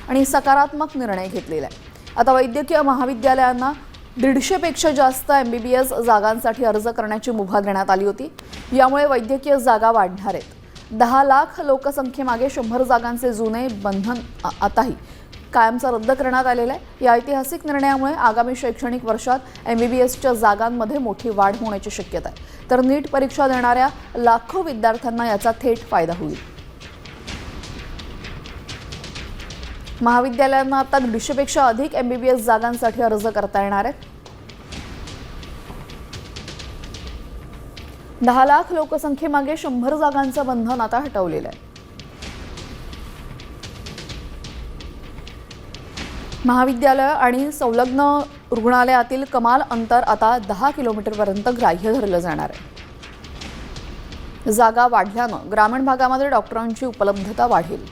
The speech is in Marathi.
आणि सकारात्मक निर्णय घेतलेला आहे। आता वैद्यकीय महाविद्यालयांना 150 पेक्षा जास्त MBBS जागांसाठी अर्ज करण्याची मुभा देण्यात आली होती। यामुळे वैद्यकीय जागा वाढणार आहेत। 10 लाख लोकसंख्येमागे 100 जागांचे जुने बंधन आताही कायमचं रद्द करण्यात आलेलं आहे। या ऐतिहासिक निर्णयामुळे आगामी शैक्षणिक वर्षात MBBSच्या जागांमध्ये मोठी वाढ होण्याची शक्यता आहे। तर नीट परीक्षा देणाऱ्या लाखो विद्यार्थ्यांना याचा थेट फायदा होईल। महाविद्यालयांना आता 150 पेक्षा अधिक MBBS जागांसाठी अर्ज करता येणार आहेत। 10 लाख लोकसंख्येमागे 100 जागांचं बंधन आता हटवलेलं आहे। महाविद्यालय आणि संलग्न रुग्णालयातील कमाल अंतर आता 10 किलोमीटरपर्यंत ग्राह्य धरलं जाणार आहे। जागा वाढल्यानं ग्रामीण भागामध्ये डॉक्टरांची उपलब्धता वाढेल।